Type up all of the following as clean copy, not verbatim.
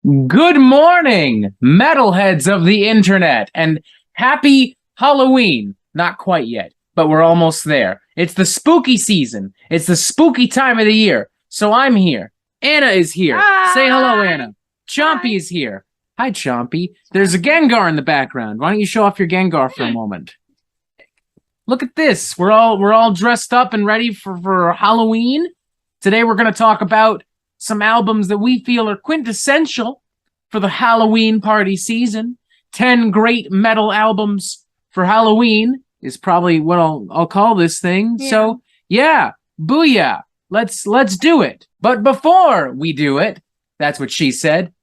Good morning, metalheads of the internet, and happy Halloween. Not quite yet, but we're almost there. It's the spooky season. It's the spooky time of the year. So I'm here. Anna is here. Hi. Say hello, Anna. Chompy Hi. is here. Hi, Chompy. There's a Gengar in the background. Why don't you show off your Gengar for a moment? Look at this. We're all dressed up and ready for Halloween. Today we're going to talk about some albums that we feel are quintessential for the Halloween party season. 10 great metal albums for Halloween is probably what I'll call this thing. Yeah. So, yeah, booyah. Let's do it. But before we do it, that's what she said.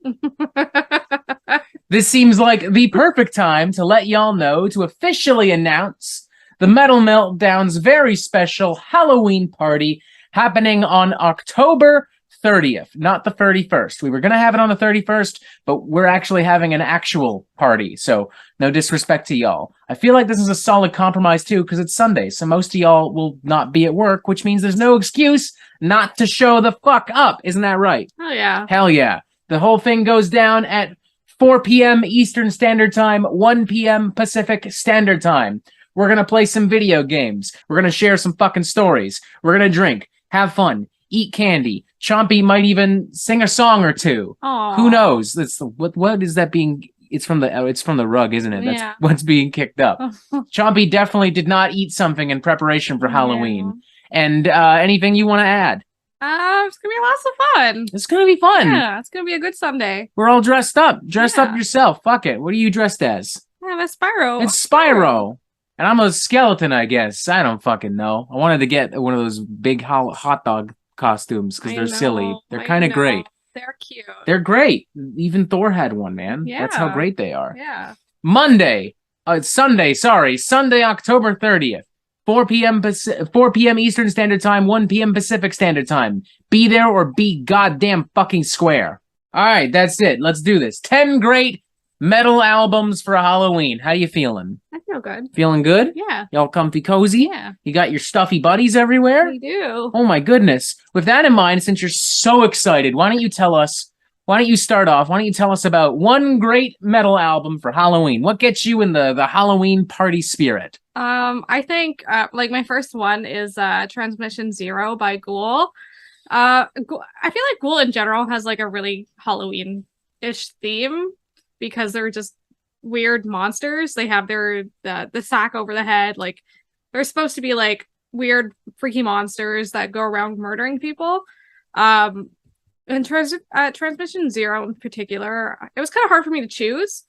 This seems like the perfect time to let y'all know to officially announce the Metal Meltdown's very special Halloween party happening on October 30th, not the 31st. We were going to have it on the 31st, but we're actually having an actual party, so no disrespect to y'all. I feel like this is a solid compromise, too, because it's Sunday, so most of y'all will not be at work, which means there's no excuse not to show the fuck up. Isn't that right? Oh, yeah. Hell yeah. The whole thing goes down at 4 p.m. Eastern Standard Time, 1 p.m. Pacific Standard Time. We're going to play some video games. We're going to share some fucking stories. We're going to drink, have fun, eat candy. Chompy might even sing a song or two. Aww. Who knows? What is that being? It's from the rug, isn't it? That's what's being kicked up. Chompy definitely did not eat something in preparation for Halloween. And anything you want to add? It's gonna be lots of fun. It's gonna be fun. Yeah, it's gonna be a good Sunday. We're all dressed up. Dressed up yourself. Fuck it. What are you dressed as? I'm a Spyro. It's Spyro. And I'm a skeleton, I guess. I don't fucking know. I wanted to get one of those big hot dog costumes because they're silly. They're kind of great. They're cute. They're great. Even Thor had one, man. Yeah. That's how great they are. Yeah. Monday. It's Sunday, sorry. Sunday, October 30th. 4 p.m. Eastern Standard Time, 1 p.m. Pacific Standard Time. Be there or be goddamn fucking square. All right, that's it. Let's do this. 10 great metal albums for Halloween. How you feeling? I feel good. Feeling good? Yeah. Y'all comfy cozy? Yeah. You got your stuffy buddies everywhere? We do. Oh my goodness. With that in mind, since you're so excited, why don't you tell us about one great metal album for Halloween? What gets you in the Halloween party spirit? I think my first one is Transmission Zero by Ghoul. I feel like Ghoul in general has like a really Halloween-ish theme because they're just weird monsters. They have the sack over the head. Like they're supposed to be like weird freaky monsters that go around murdering people. In Transmission Zero in particular, it was kind of hard for me to choose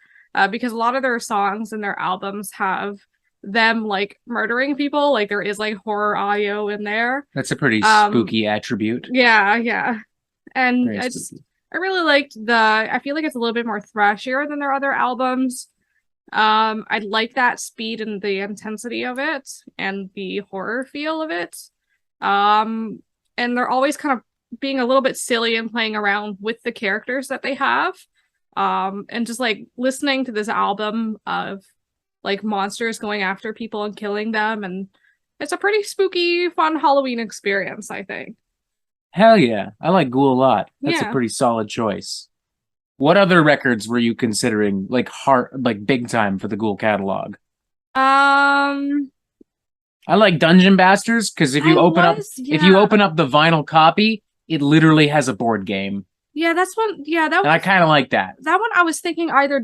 because a lot of their songs and their albums have them like murdering people. Like there is like horror audio in there. That's a pretty spooky attribute. Yeah. And Very spooky. I really liked I feel like it's a little bit more thrashier than their other albums. I like that speed and the intensity of it and the horror feel of it. And they're always kind of being a little bit silly and playing around with the characters that they have. And just like listening to this album of like monsters going after people and killing them, and it's a pretty spooky, fun Halloween experience, I think. Hell yeah. I like Ghoul a lot. That's a Yeah. pretty solid choice. What other records were you considering like big time for the Ghoul catalog? I like Dungeon Bastards because if you open up the vinyl copy, it literally has a board game. Yeah, that's one. Yeah, And I kind of like that. that one. I was thinking either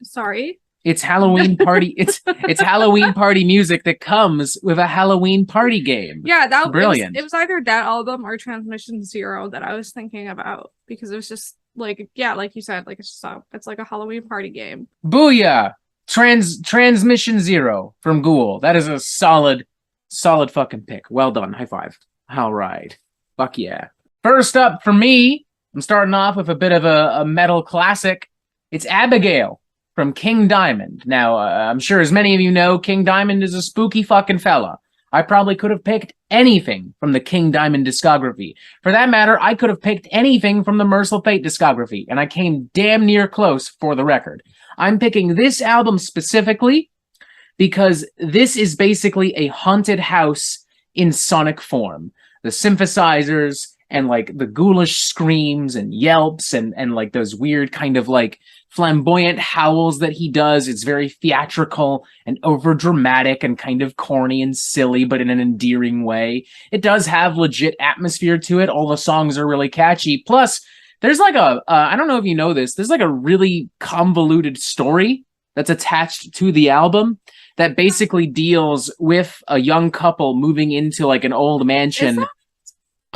Sorry. It's Halloween party. It's Halloween party music that comes with a Halloween party game. Yeah, that Brilliant. It was either that album or Transmission Zero that I was thinking about because it was just like like you said, like it's like a Halloween party game. Booyah! Transmission Zero from Ghoul. That is a solid fucking pick. Well done. High five. All right. Fuck yeah. First up for me, I'm starting off with a bit of a metal classic. It's Abigail from King Diamond. Now, I'm sure as many of you know, King Diamond is a spooky fucking fella. I probably could have picked anything from the King Diamond discography. For that matter, I could have picked anything from the Merciful Fate discography, and I came damn near close for the record. I'm picking this album specifically because this is basically a haunted house in sonic form. The synthesizers and like the ghoulish screams and yelps and like those weird kind of like flamboyant howls that he does. It's very theatrical and over dramatic and kind of corny and silly, but in an endearing way. It does have legit atmosphere to it. All the songs are really catchy. Plus, there's like I don't know if you know this, there's like a really convoluted story that's attached to the album that basically deals with a young couple moving into like an old mansion.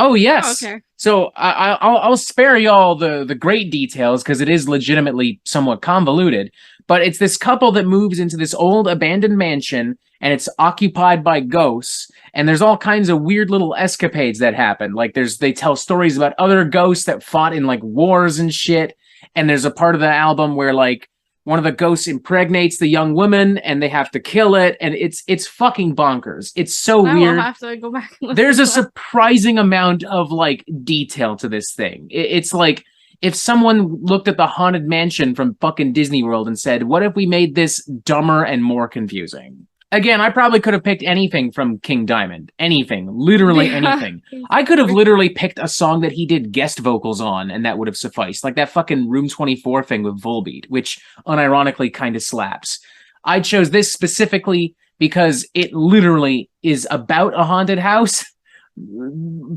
Oh, yes. Oh, okay. So I'll spare y'all the great details because it is legitimately somewhat convoluted. But it's this couple that moves into this old abandoned mansion, and it's occupied by ghosts. And there's all kinds of weird little escapades that happen. Like they tell stories about other ghosts that fought in like wars and shit. And there's a part of the album where like one of the ghosts impregnates the young woman and they have to kill it. And it's fucking bonkers. It's so weird. I'll have to go back and listen There's to a that. surprising amount of like detail to this thing. It's like if someone looked at the Haunted Mansion from fucking Disney World and said, what if we made this dumber and more confusing? Again, I probably could have picked anything from King Diamond. Anything. Literally anything. I could have literally picked a song that he did guest vocals on, and that would have sufficed. Like that fucking Room 24 thing with Volbeat, which unironically kind of slaps. I chose this specifically because it literally is about a haunted house,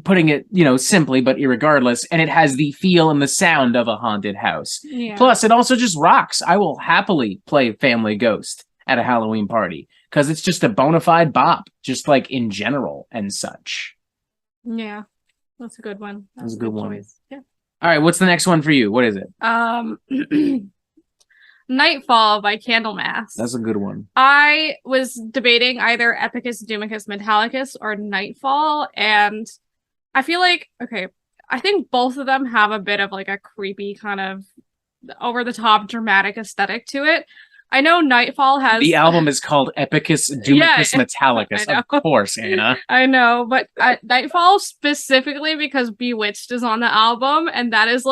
putting it, simply, but irregardless, and it has the feel and the sound of a haunted house. Yeah. Plus, it also just rocks. I will happily play Family Ghost at a Halloween party because it's just a bona fide bop, just like in general and such. Yeah, that's a good one. That's a good one. choice. Yeah. All right, what's the next one for you? What is it? Nightfall by Candlemass. That's a good one. I was debating either Epicus, Doomicus, Metallicus, or Nightfall, and I feel like, okay, I think both of them have a bit of like a creepy kind of over-the-top dramatic aesthetic to it. I know Nightfall has... The album is called Epicus, Doomicus, Metallicus. Of course, Anna. I know, but Nightfall specifically because Bewitched is on the album, and that is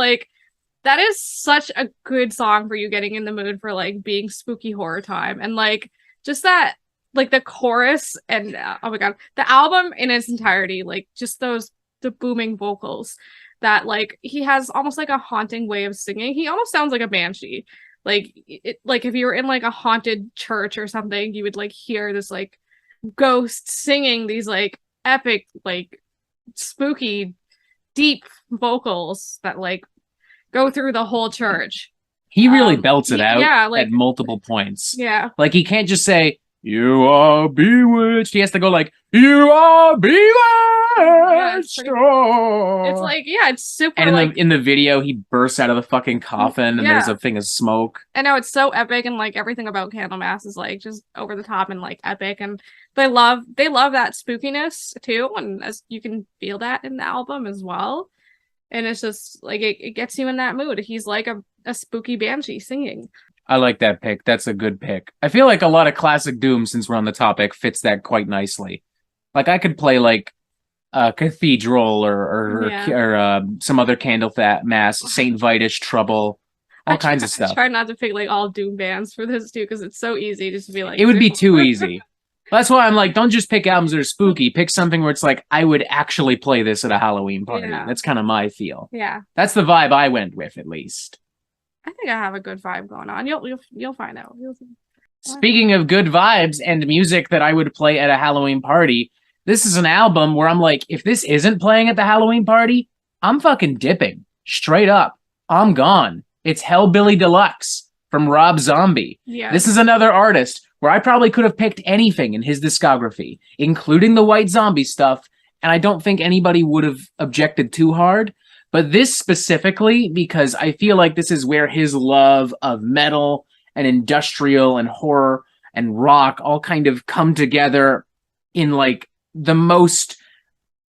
such a good song for you getting in the mood for like being spooky horror time. And like just that, like the chorus and oh my god, the album in its entirety, like just the booming vocals that like he has almost like a haunting way of singing. He almost sounds like a banshee. Like like if you were in like a haunted church or something, you would like hear this like ghost singing these like epic, like spooky, deep vocals that like go through the whole church. He really belts it out like, at multiple points. Yeah. Like he can't just say, "You are bewitched." He has to go like, "You are bewitched." Yeah, it's like, it's super. And in the video, he bursts out of the fucking coffin, and there's a thing of smoke. I know, it's so epic, and like everything about Candlemass is like just over the top and like epic, and they love that spookiness too, and as you can feel that in the album as well. And it's just like it gets you in that mood. He's like a spooky banshee singing. I like that pick. That's a good pick. I feel like a lot of classic Doom, since we're on the topic, fits that quite nicely. Like I could play like Cathedral or some other Candlemass, Saint Vitus, Trouble, all kinds of stuff. I try not to pick like all Doom bands for this too, because it's so easy just to be like. It would be too easy. That's why I'm like, don't just pick albums that are spooky. Pick something where it's like, I would actually play this at a Halloween party. Yeah. That's kind of my feel. Yeah. That's the vibe I went with, at least. I think I have a good vibe going on. You'll find out. Speaking of good vibes and music that I would play at a Halloween party, this is an album where I'm like, if this isn't playing at the Halloween party, I'm fucking dipping. Straight up. I'm gone. It's Hellbilly Deluxe from Rob Zombie. Yeah. This is another artist where I probably could have picked anything in his discography, including the White Zombie stuff, and I don't think anybody would have objected too hard. But this specifically, because I feel like this is where his love of metal and industrial and horror and rock all kind of come together in like the most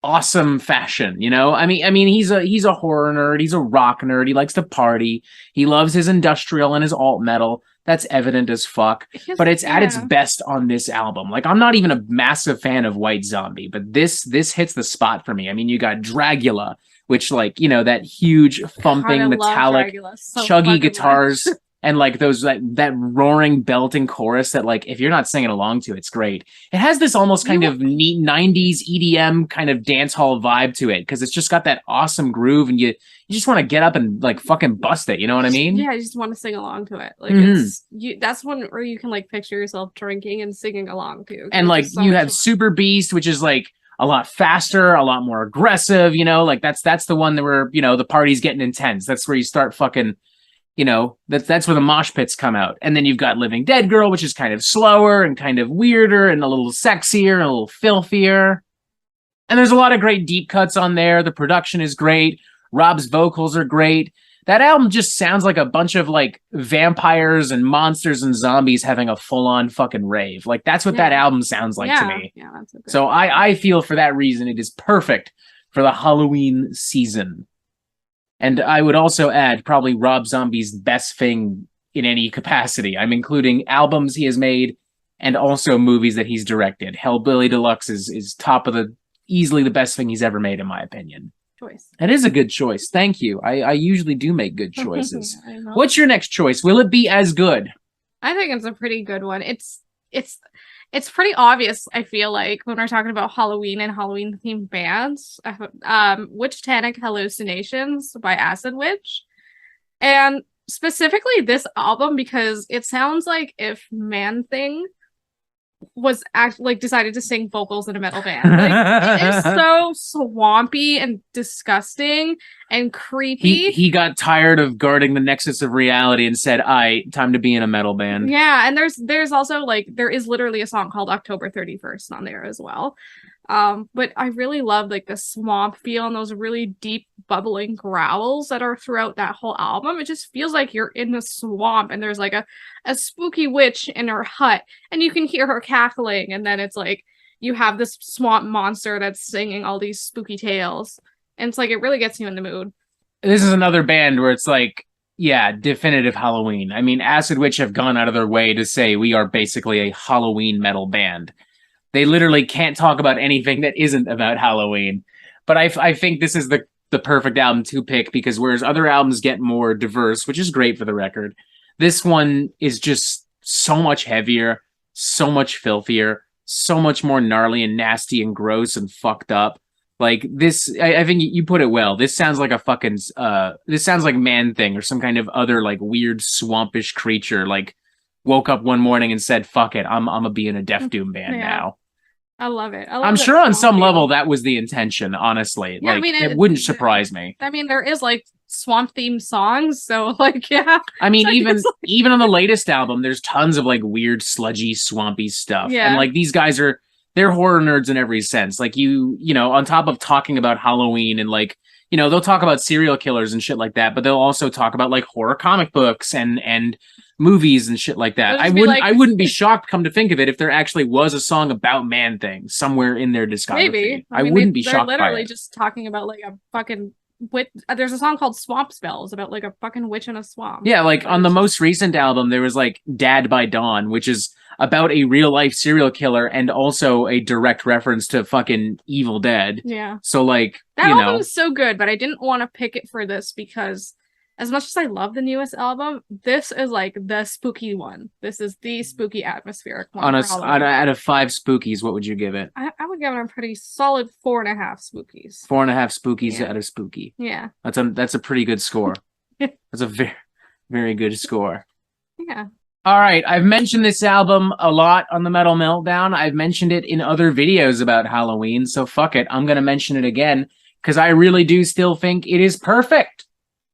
awesome fashion, I mean he's a horror nerd, he's a rock nerd, he likes to party, he loves his industrial and his alt metal. That's evident as fuck, but it's at its best on this album. Like, I'm not even a massive fan of White Zombie, but this hits the spot for me. I mean, you got Dragula, which, like, that huge thumping, metallic, chuggy guitars. and like those that roaring belting chorus that like if you're not singing along to, it's great. It has this almost kind of neat 90s EDM kind of dance hall vibe to it because it's just got that awesome groove, and you just want to get up and like fucking bust it. You know what I mean? Yeah, I just want to sing along to it. Like it's that's one where you can like picture yourself drinking and singing along to. And like you have Super Beast, which is like a lot faster, a lot more aggressive. You know, like that's the one that where the party's getting intense. That's where you start fucking. That's where the mosh pits come out. And then you've got Living Dead Girl, which is kind of slower and kind of weirder and a little sexier and a little filthier. And there's a lot of great deep cuts on there. The production is great. Rob's vocals are great. That album just sounds like a bunch of like vampires and monsters and zombies having a full-on fucking rave. Like that's what that album sounds like to me. Yeah, that's okay. So I feel for that reason it is perfect for the Halloween season. And I would also add probably Rob Zombie's best thing in any capacity. I'm including albums he has made and also movies that he's directed. Hellbilly Deluxe is top of easily the best thing he's ever made, in my opinion. Choice. It is a good choice. Thank you. I usually do make good choices. What's your next choice? Will it be as good? I think it's a pretty good one. It's pretty obvious, I feel like, when we're talking about Halloween and Halloween-themed bands. Witchtanic Hellucinations by Acid Witch. And specifically this album because it sounds like if Man-Thing was actually decided to sing vocals in a metal band. Like, it is so swampy and disgusting and creepy. He got tired of guarding the nexus of reality and said, time to be in a metal band. Yeah, and there's also there is literally a song called October 31st on there as well. But I really love the swamp feel and those really deep bubbling growls that are throughout that whole album. It just feels like you're in the swamp and there's a spooky witch in her hut and you can hear her cackling, and then it's you have this swamp monster that's singing all these spooky tales, and it's it really gets you in the mood. This is another band where it's definitive Halloween. I mean, Acid Witch have gone out of their way to say we are basically a Halloween metal band. They literally can't talk about anything that isn't about Halloween. But I think this is the perfect album to pick because whereas other albums get more diverse, which is great for the record, this one is just so much heavier, so much filthier, so much more gnarly and nasty and gross and fucked up. Like this, I think you put it well. This sounds like a fucking, this sounds like Man-Thing or some kind of other weird swampish creature. Woke up one morning and said, fuck it, I'm gonna be in a Death Doom band now. I love it. I'm sure on some level that was the intention, honestly. Yeah, it wouldn't surprise me. I mean, there is swamp themed songs, so yeah. I mean, even on the latest album, there's tons of weird, sludgy, swampy stuff. Yeah. And these guys they're horror nerds in every sense. On top of talking about Halloween and they'll talk about serial killers and shit like that, but they'll also talk about horror comic books and movies and shit like that. I wouldn't be shocked, come to think of it, if there actually was a song about Man-Thing somewhere in their discography. Maybe. I wouldn't be shocked by it. They're literally just talking about a fucking witch. There's a song called Swamp Spells about a fucking witch in a swamp. Yeah, on the most recent album, there was Dad by Dawn, which is about a real life serial killer and also a direct reference to fucking Evil Dead. Yeah. So that album is so good, but I didn't want to pick it for this because as much as I love the newest album, this is the spooky one. This is the spooky atmospheric one. Out of 5 spookies, what would you give it? I would give it a pretty solid 4.5 spookies. 4.5 spookies out of spooky. Yeah. That's a pretty good score. That's a very, very good score. Yeah. All right, I've mentioned this album a lot on the Metal Meltdown. I've mentioned it in other videos about Halloween, so fuck it. I'm going to mention it again because I really do still think it is perfect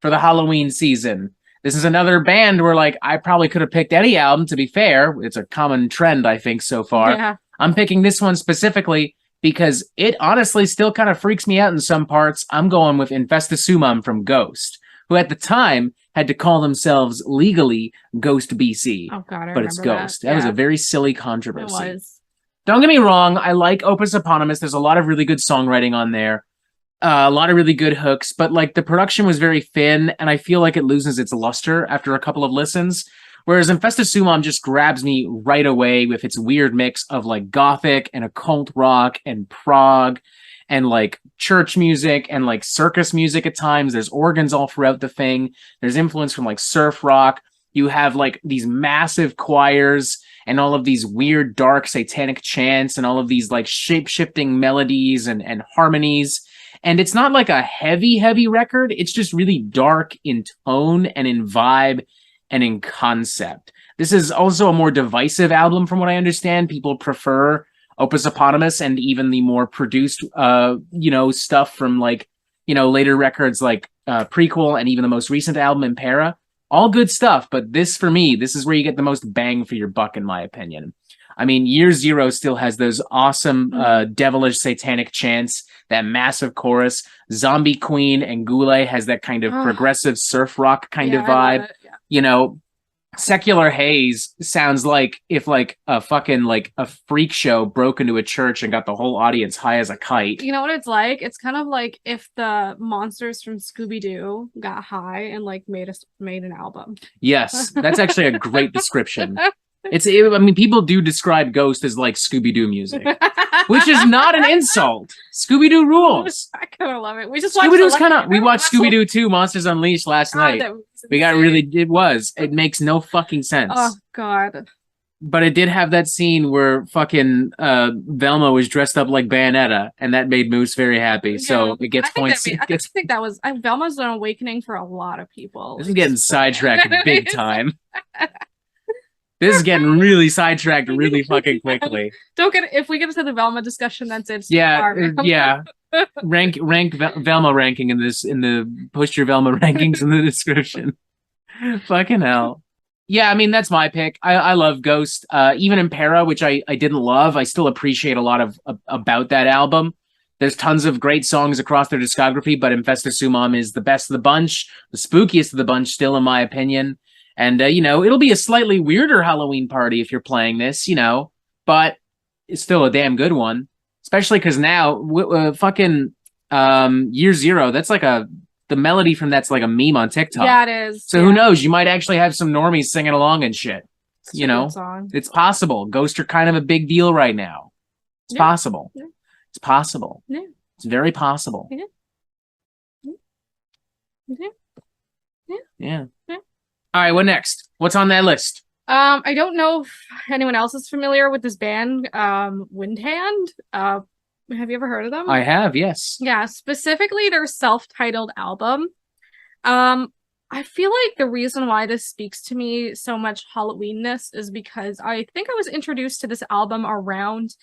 for the Halloween season. This is another band where I probably could have picked any album, to be fair. It's a common trend, I think, so far. Yeah. I'm picking this one specifically because it honestly still kind of freaks me out in some parts. I'm going with Infestissumam from Ghost, who at the time had to call themselves legally Ghost BC. Oh god, but it's Ghost. That was a very silly controversy. It was. Don't get me wrong, I like Opus Eponymous. There's a lot of really good songwriting on there. A lot of really good hooks, but the production was very thin, and I feel like it loses its luster after a couple of listens. Whereas Infestissumam just grabs me right away with its weird mix of gothic and occult rock and prog and church music and circus music at times. There's organs all throughout the thing. There's influence from surf rock. You have like these massive choirs and all of these weird, dark, satanic chants and all of these like shape-shifting melodies and harmonies. And it's not like a heavy record. It's just really dark in tone and in vibe and in concept. This is also a more divisive album from what I understand. People prefer Opus Eponymous and even the more produced, stuff from like, later records like Prequel and even the most recent album, Impera. All good stuff, but this, for me, this is where you get the most bang for your buck, in my opinion. I mean, Year Zero still has those awesome devilish satanic chants, that massive chorus. Zombie Queen and Ghoul has that kind of progressive surf rock kind of vibe. Yeah. Secular Haze sounds like if like a fucking like a freak show broke into a church and got the whole audience high as a kite. You know what it's like? It's kind of like if the monsters from Scooby-Doo got high and like made an album. Yes, that's actually a great description. People do describe Ghost as like Scooby-Doo music, which is not an insult. Scooby-Doo rules. I kind of love it. We watched Scooby-Doo 2 Monsters Unleashed last night. It makes no fucking sense. Oh god. But it did have that scene where fucking Velma was dressed up like Bayonetta, and that made Moose very happy. Yeah. So it gets points. I think that was Velma's an awakening for a lot of people. This is getting sidetracked big time. This is getting really sidetracked really fucking quickly. If we get into the Velma discussion, that's it. Yeah. Rank Velma ranking in the post your Velma rankings in the description. Fucking hell. Yeah, I mean, that's my pick. I love Ghost. Even Impera, which I didn't love, I still appreciate a lot about that album. There's tons of great songs across their discography, but Infestissumam is the best of the bunch, the spookiest of the bunch, still in my opinion. And, it'll be a slightly weirder Halloween party if you're playing this, but it's still a damn good one. Especially because now, Year Zero, that's like the melody from that's like a meme on TikTok. Yeah, it is. So who knows? You might actually have some normies singing along and shit. It's possible. Ghosts are kind of a big deal right now. It's possible. Yeah. It's possible. Yeah. It's very possible. Yeah. All right, what next? What's on that list? I don't know if anyone else is familiar with this band, Windhand. Have you ever heard of them? I have, yes. Yeah, specifically their self-titled album. I feel like the reason why this speaks to me so much Halloweenness is because I think I was introduced to this album around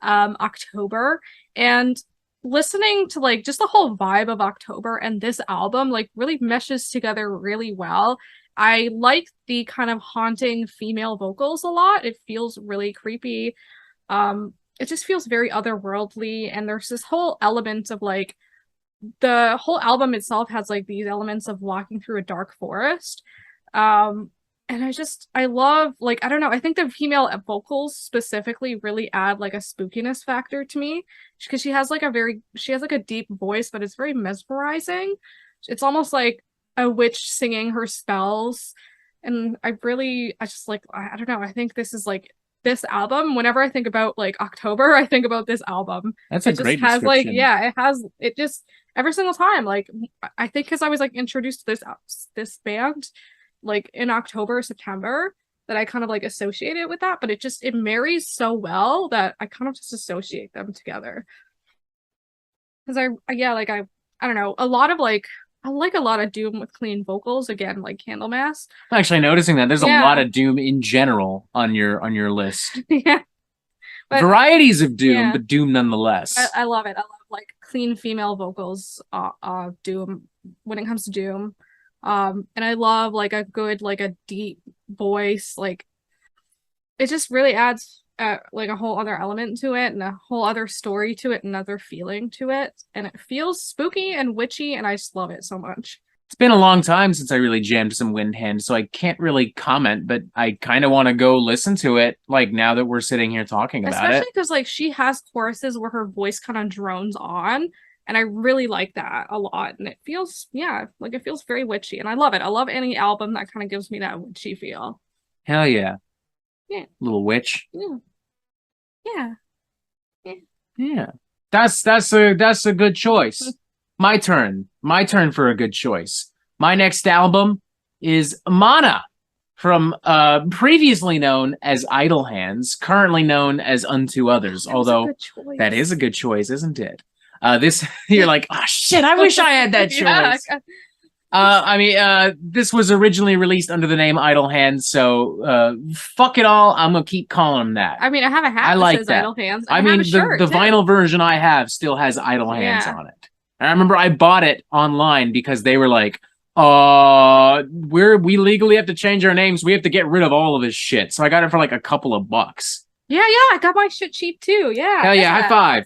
October, and listening to like just the whole vibe of October and this album like really meshes together really well. I like the kind of haunting female vocals a lot. It feels really creepy. It just feels very otherworldly, and there's this whole element of like the whole album itself has like these elements of walking through a dark forest. And I love, like, I don't know, I think the female vocals specifically really add like a spookiness factor to me, because she has like a deep voice, but it's very mesmerizing. It's almost like a witch singing her spells. And I don't know, I think this is like this album. Whenever I think about like October, I think about this album. That's a great description. It just every single time, like, I think because I was like introduced to this band like in October, September, that I kind of like associate it with that, but it marries so well that I kind of just associate them together. Because I don't know, I like a lot of doom with clean vocals, again, like Candlemass. I'm actually noticing that there's a lot of doom in general on your list. Yeah. But, varieties of doom, but doom nonetheless. I love it. I love like clean female vocals, doom when it comes to doom. And I love like a good, like a deep voice. Like, it just really adds like a whole other element to it, and a whole other story to it, another feeling to it, and it feels spooky and witchy, and I just love it so much. It's been a long time since I really jammed some Windhand, so I can't really comment, but I kind of want to go listen to it, like, now that we're sitting here talking about it. Especially because, like, she has choruses where her voice kind of drones on, and I really like that a lot, and it feels very witchy, and I love it. I love any album that kind of gives me that witchy feel. Hell yeah. Yeah. Little witch. Yeah. Yeah. Yeah. Yeah. That's a good choice. My turn for a good choice. My next album is Mana from previously known as Idle Hands, currently known as Unto Others. Although that is a good choice, isn't it? This you're like, oh shit, I wish I had that choice. This was originally released under the name Idle Hands, so fuck it all. I'm gonna keep calling them that. I mean, I have a hat that says Idle Hands. I mean, the vinyl version I have still has Idle Hands on it. And I remember I bought it online because they were like, we legally have to change our names. We have to get rid of all of this shit. So I got it for like a couple of bucks. Yeah, I got my shit cheap too. Yeah. Hell yeah, high five.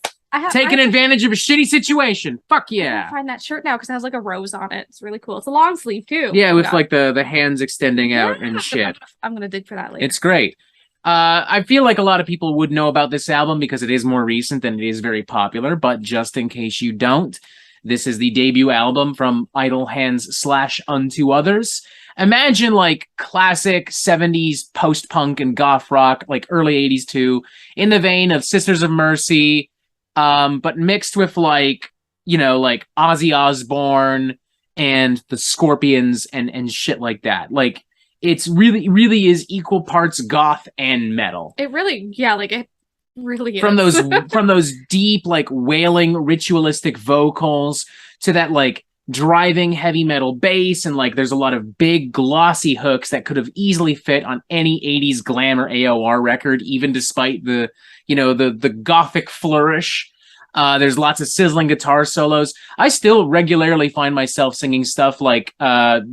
Taking advantage of a shitty situation. Fuck yeah. I find that shirt now because it has like a rose on it. It's really cool. It's a long sleeve too. Yeah, with like the hands extending out and shit. I'm gonna dig for that later. It's great. I feel like a lot of people would know about this album because it is more recent and it is very popular, but just in case you don't, this is the debut album from Idle Hands / Unto Others. Imagine like classic 70s post-punk and goth rock, like early 80s too, in the vein of Sisters of Mercy, but mixed with like, you know, like Ozzy Osbourne and the Scorpions and shit like that. Like, it's really is equal parts goth and metal. It really, yeah, like it really is. From those deep, like wailing ritualistic vocals to that like driving heavy metal bass, and like there's a lot of big glossy hooks that could have easily fit on any 80s glam or AOR record, even despite the, you know, the gothic flourish. There's lots of sizzling guitar solos. I still regularly find myself singing stuff like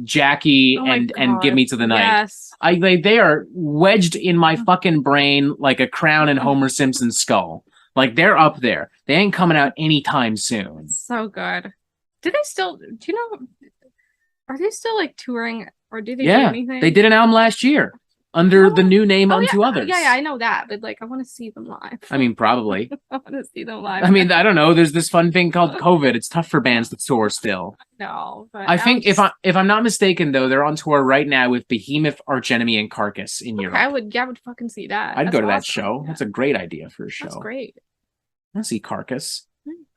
Jackie and Give Me to the Night. Yes. They are wedged in my fucking brain like a crown in Homer Simpson's skull. Like, they're up there. They ain't coming out anytime soon. So good. Do you know, are they still like touring, or do they do anything? They did an album last year under the new name Unto Others. Yeah, I know that, but like I want to see them live. I mean, probably. I want to see them live. I mean, I don't know. There's this fun thing called COVID. It's tough for bands to tour still. No, but I think if I'm not mistaken, though, they're on tour right now with Behemoth, Arch Enemy, and Carcass in Europe. I would fucking see that. I'd go to that show. That's a great idea for a show. That's great. I'd see Carcass.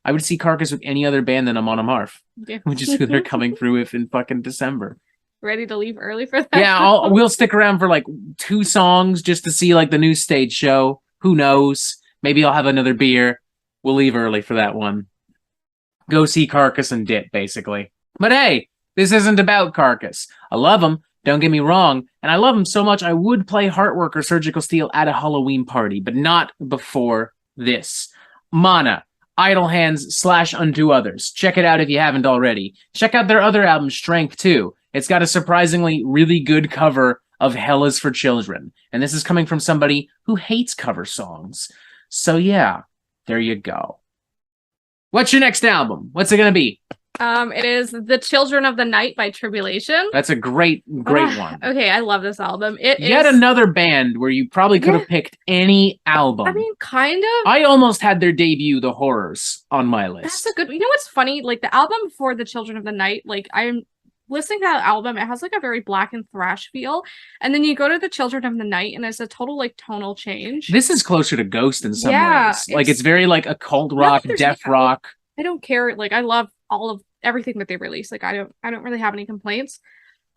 I would see Carcass with any other band than Amon Amarth, which is who they're coming through with in fucking December. Ready to leave early for that? Yeah, we'll stick around for like 2 songs just to see like the new stage show. Who knows? Maybe I'll have another beer. We'll leave early for that one. Go see Carcass and dip, basically. But hey, this isn't about Carcass. I love them, don't get me wrong, and I love them so much I would play Heartwork or Surgical Steel at a Halloween party, but not before this. Mana, Idle Hands / Unto Others. Check it out if you haven't already. Check out their other album, Strength, too. It's got a surprisingly really good cover of Hell is for Children. And this is coming from somebody who hates cover songs. So yeah, there you go. What's your next album? What's it going to be? It is The Children of the Night by Tribulation. That's a great one. Okay, I love this album. Yet another band where you probably could have picked any album. I mean, kind of. I almost had their debut, The Horrors, on my list. That's a good. You know what's funny? Like the album before The Children of the Night, like I'm listening to that album, it has like a very black and thrash feel, and then you go to The Children of the Night and it's a total like tonal change. This is closer to Ghost in some ways. Like it's very like occult rock, death rock. I don't care. Like I love all of everything that they release. Like I don't really have any complaints.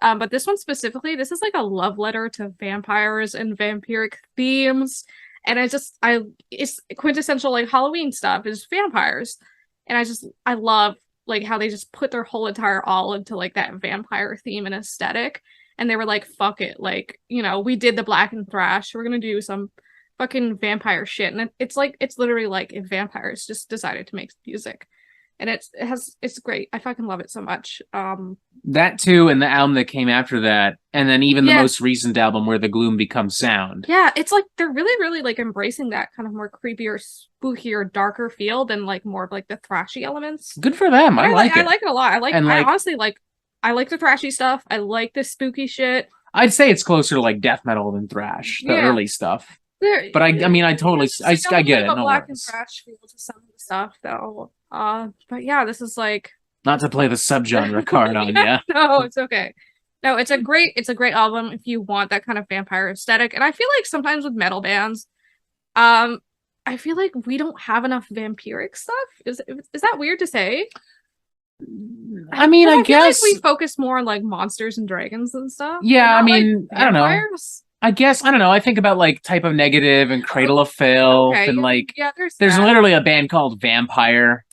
But this one specifically, this is like a love letter to vampires and vampiric themes. And it's quintessential like Halloween stuff is vampires. And I love like how they just put their whole entire all into like that vampire theme and aesthetic. And they were like, fuck it. Like, you know, we did the black and thrash. We're going to do some fucking vampire shit. And it's literally like if vampires just decided to make music. And it's great. I fucking love it so much. That too, and the album that came after that, and then even the most recent album where the gloom becomes sound. Yeah, it's like they're really, really like embracing that kind of more creepier, spookier, darker feel than like more of like the thrashy elements. Good for them. I like it. I like it a lot. I honestly like the thrashy stuff. I like the spooky shit. I'd say it's closer to like death metal than thrash, the early stuff. But I get it. No black and thrash feel to some of the stuff though. But yeah, this is like not to play the subgenre card on you. No, it's okay. No, it's a great album if you want that kind of vampire aesthetic. And I feel like sometimes with metal bands, I feel like we don't have enough vampiric stuff. Is that weird to say? I mean, I guess feel like we focus more on like monsters and dragons and stuff. Yeah, I Not, like, mean, I don't know. vampires. I guess I don't know. I think about like Type of Negative and Cradle of Filth, Okay, and like there's that. literally a band called Vampire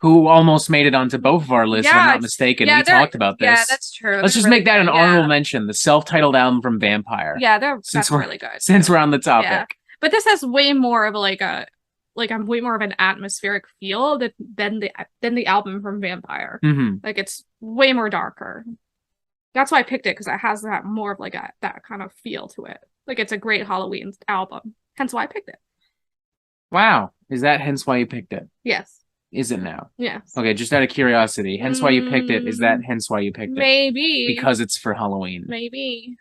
who almost made it onto both of our lists, if I'm not mistaken. We talked about this. Yeah, that's true. Let's just make that an honorable mention. The self-titled album from Vampire. Yeah, that's really good. Since we're on the topic. Yeah. But this has way more of like a way more of an atmospheric feel than the album from Vampire. Mm-hmm. Like it's way more darker. That's why I picked it, because it has that more of like that kind of feel to it. Like it's a great Halloween album. Hence why I picked it. Wow. Is that hence why you picked it? Yes. Is it now? Yes. Okay, just out of curiosity. Hence why you picked it. Is that hence why you picked it? Maybe. Because it's for Halloween. Maybe.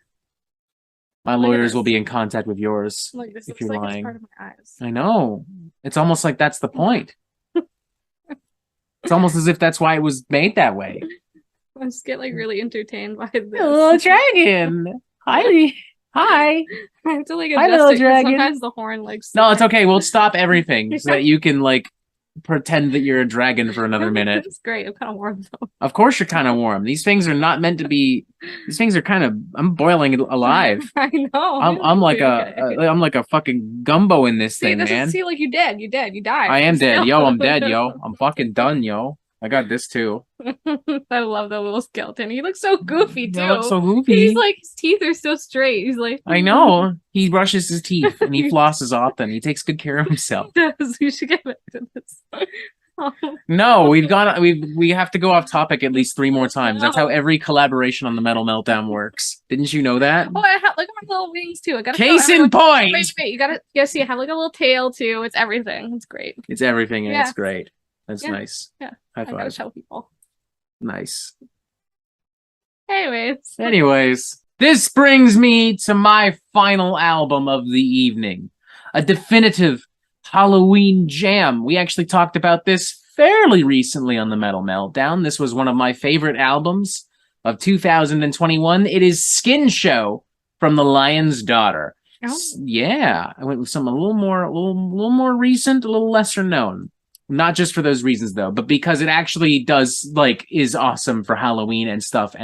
My lawyers will be in contact with yours if you're lying. It's part of my eyes. I know. It's almost like that's the point. It's almost as if that's why it was made that way. I just get like really entertained by this. Little dragon. Hi. Hi. I have to like Hi, adjust little it, 'cause dragon. sometimes the horn like No, it's okay. We'll stop everything so that you can like pretend that you're a dragon for another minute. It's great. I'm kind of warm though. Of course you're kind of warm. These things are not meant to be. These things are kind of. I'm boiling alive. I know. I'm like I'm like a fucking gumbo in this thing, man. See, like you died. You died. I am dead, yo. I'm dead, yo. I'm fucking done, yo. I got this too. I love the little skeleton. He looks so goofy too. He looks so goofy. He's like his teeth are so straight. He's like I know. He brushes his teeth and he flosses often. He takes good care of himself. We should get back to this. No, we have to go off topic at least 3 more times. That's how every collaboration on the Metal Meltdown works. Didn't you know that? Oh, I have look at my little wings too. I got case in point. Wait, you gotta see. I have like a little tail too. It's everything. It's great. It's everything and it's great. That's nice. Yeah, high five. I gotta show people. Nice. Anyways, this brings me to my final album of the evening, a definitive Halloween jam. We actually talked about this fairly recently on the Metal Meltdown. This was one of my favorite albums of 2021. It is Skin Show from The Lion's Daughter. Oh. Yeah, I went with something a little more recent, a little lesser known. Not just for those reasons though, but because it actually does is awesome for Halloween and stuff.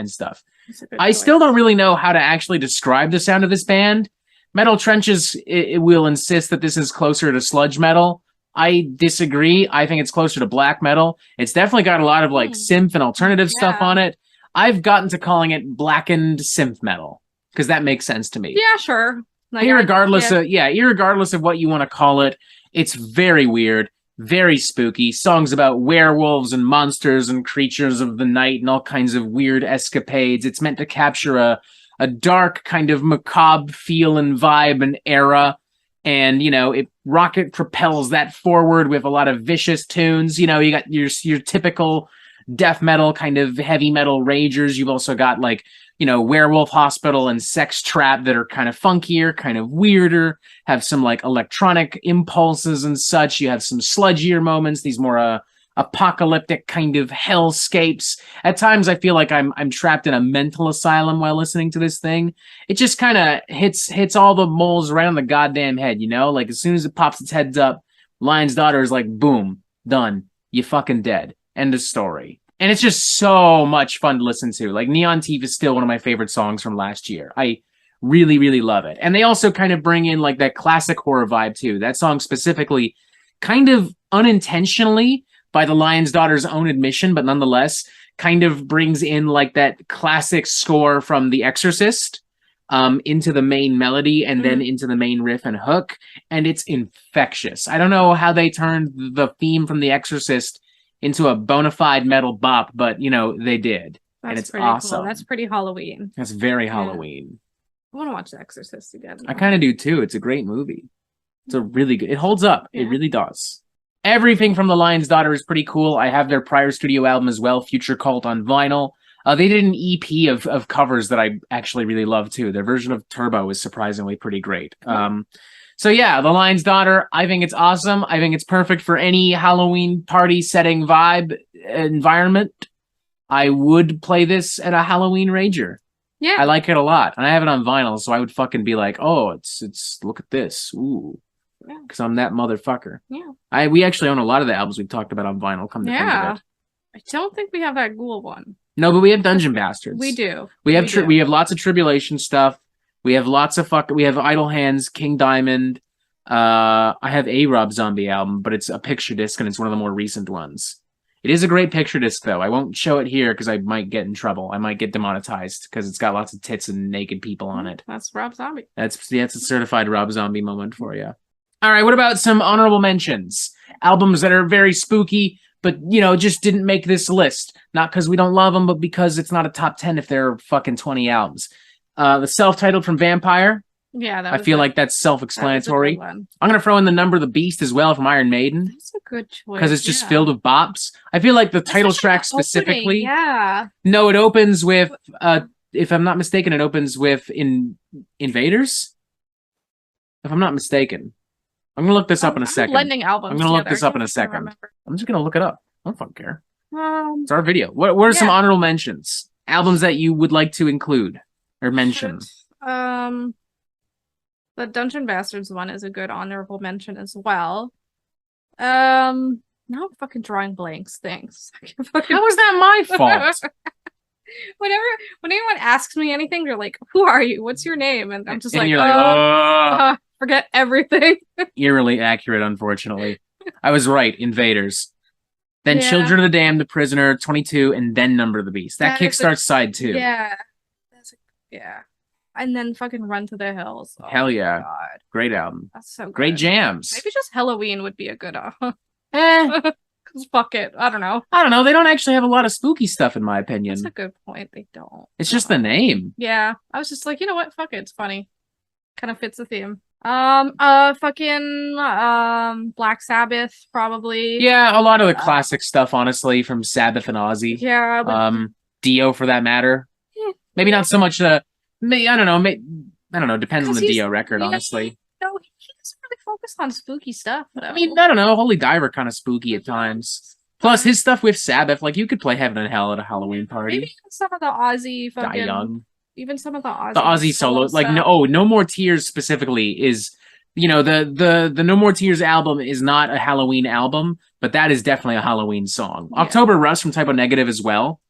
I still don't really know how to actually describe the sound of this band. Metal Trenches it will insist that this is closer to sludge metal. I disagree. I think it's closer to black metal. It's definitely got a lot of synth and alternative stuff on it. I've gotten to calling it blackened synth metal because that makes sense to me. Yeah, sure. Irregardless of what you want to call it, it's very weird. Very spooky. Songs about werewolves and monsters and creatures of the night and all kinds of weird escapades. It's meant to capture a dark kind of macabre feel and vibe and era. And, it rocket propels that forward with a lot of vicious tunes. You got your typical death metal kind of heavy metal ragers. You've also got Werewolf Hospital and Sex Trap that are kind of funkier, kind of weirder, have some electronic impulses and such. You have some sludgier moments, these more apocalyptic kind of hellscapes. At times I feel like I'm trapped in a mental asylum while listening to this thing. It just kind of hits all the moles right on the goddamn head, as soon as it pops its heads up, Lion's Daughter is boom, done. You fucking dead. End of story. And it's just so much fun to listen to. Neon Thief is still one of my favorite songs from last year. I really, really love it. And they also kind of bring in that classic horror vibe too. That song specifically, kind of unintentionally by the Lion's Daughter's own admission, but nonetheless, kind of brings in that classic score from The Exorcist into the main melody and then into the main riff and hook. And it's infectious. I don't know how they turned the theme from The Exorcist into a bona fide metal bop, but they did. And it's awesome. Cool. That's pretty Halloween. That's very Halloween. I want to watch The Exorcist again. I kind of do too. It's a great movie. It's a really good. It holds up. Yeah. It really does. Everything from The Lion's Daughter is pretty cool. I have their prior studio album as well, Future Cult, on vinyl. They did an EP of covers that I actually really love too. Their version of Turbo is surprisingly pretty great. So yeah, The Lion's Daughter, I think it's awesome. I think it's perfect for any Halloween party setting vibe environment. I would play this at a Halloween rager. Yeah. I like it a lot. And I have it on vinyl, so I would fucking be like, oh, it's look at this. Ooh. Because I'm that motherfucker. Yeah. We actually own a lot of the albums we've talked about on vinyl. Come to think of it. I don't think we have that Ghoul one. No, but we have Dungeon Bastards. We do. We have lots of Tribulation stuff. We have lots of we have Idle Hands, King Diamond. I have a Rob Zombie album, but it's a picture disc and it's one of the more recent ones. It is a great picture disc, though. I won't show it here because I might get in trouble. I might get demonetized because it's got lots of tits and naked people on it. That's Rob Zombie. That's a certified Rob Zombie moment for you. All right, what about some honorable mentions? Albums that are very spooky, but, you know, just didn't make this list. Not because we don't love them, but because it's not a top 10 if there are fucking 20 albums. The self-titled from Vampire. Yeah, I feel like that's self-explanatory. I'm going to throw in The Number of the Beast as well from Iron Maiden. That's a good choice. Because it's just filled with bops. I feel like the title track specifically... Yeah. No, it opens with... if I'm not mistaken, it opens with Invaders? If I'm not mistaken. I'm going to look this up in a second. Blending albums. I'm going to look this up in a second. I'm just going to look it up. I don't fucking care. It's our video. What are some honorable mentions? Albums that you would like to include or mention? The Dungeon Bastards one is a good honorable mention as well. Now I'm fucking drawing blanks. Thanks. How is that my fault? When anyone asks me anything, they're like, "Who are you? What's your name?" And I'm just like, you're like, forget everything. Eerily accurate, unfortunately. I was right. Invaders. Then Children of the Damned, The Prisoner, 22, and then Number of the Beast. That kickstarts side 2. Yeah. And then fucking Run to the Hills. Oh, hell yeah. God. Great album. That's so good. Great jams. Maybe just Halloween would be a good because fuck it. I don't know. They don't actually have a lot of spooky stuff in my opinion. That's a good point. They don't. It's just the name. Yeah. I was just like, you know what? Fuck it. It's funny. Kind of fits the theme. Fucking Black Sabbath, probably. Yeah, a lot of the classic stuff, honestly, from Sabbath and Ozzy. Yeah. But... Dio, for that matter. Maybe not so much I don't know. Depends on the Dio record, honestly. No, he doesn't really focus on spooky stuff. I mean, I don't know. Holy Diver kind of spooky at times. Plus, his stuff with Sabbath, like you could play Heaven and Hell at a Halloween party. Maybe some of the Ozzy fucking... Die Young. Even some of the Ozzy solo, like No More Tears specifically is, the No More Tears album is not a Halloween album, but that is definitely a Halloween song. Yeah. October Rust from Typo Negative as well.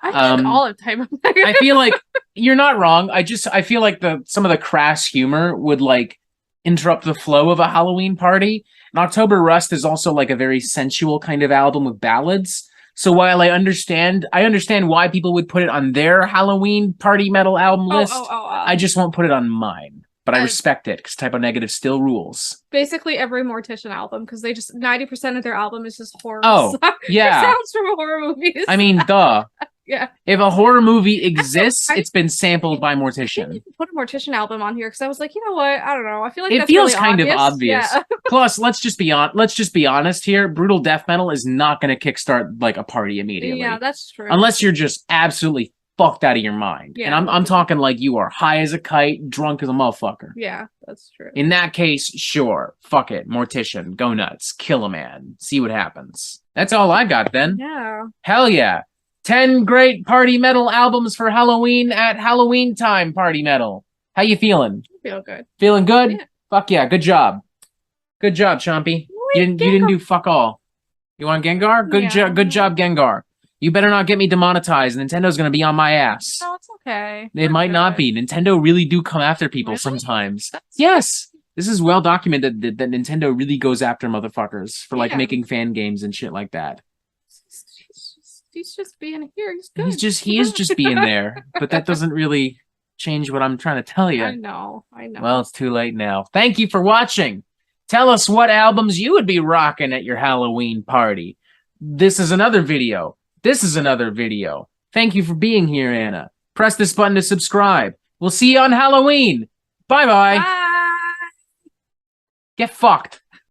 I think all of Typo Negative. I feel like you're not wrong. I feel like some of the crass humor would like interrupt the flow of a Halloween party. And October Rust is also like a very sensual kind of album with ballads. So while I understand why people would put it on their Halloween party metal album list, I just won't put it on mine. But I respect it because Typo Negative still rules. Basically every Mortician album, because they just 90% of their album is just horror. Oh, yeah. Sounds from horror movies. I mean, duh. Yeah. If a horror movie exists, it's been sampled by Mortician. I didn't put a Mortician album on here because I was like, you know what? I don't know. I feel like it feels really kind of obvious. Yeah. Plus, let's just be honest here. Brutal death metal is not going to kickstart like a party immediately. Yeah, that's true. Unless you're just absolutely fucked out of your mind. Yeah, and I'm talking like you are high as a kite, drunk as a motherfucker. Yeah, that's true. In that case, sure. Fuck it. Mortician. Go nuts. Kill a man. See what happens. That's all I got then. Yeah. Hell yeah. 10 great party metal albums for Halloween at Halloween time party metal. How you feeling? I feel good. Feeling good? Yeah. Fuck yeah. Good job. Good job, Chompy. You didn't do fuck all. You want Gengar? Good job, Gengar. You better not get me demonetized. Nintendo's going to be on my ass. No, it's okay. It might not be. Nintendo really do come after people sometimes. Yes. This is well documented that Nintendo really goes after motherfuckers for like making fan games and shit like that. He's just being here. He's good. He is just being there. But that doesn't really change what I'm trying to tell you. I know. Well, it's too late now. Thank you for watching. Tell us what albums you would be rocking at your Halloween party. This is another video. Thank you for being here, Anna. Press this button to subscribe. We'll see you on Halloween. Bye-bye. Bye. Get fucked.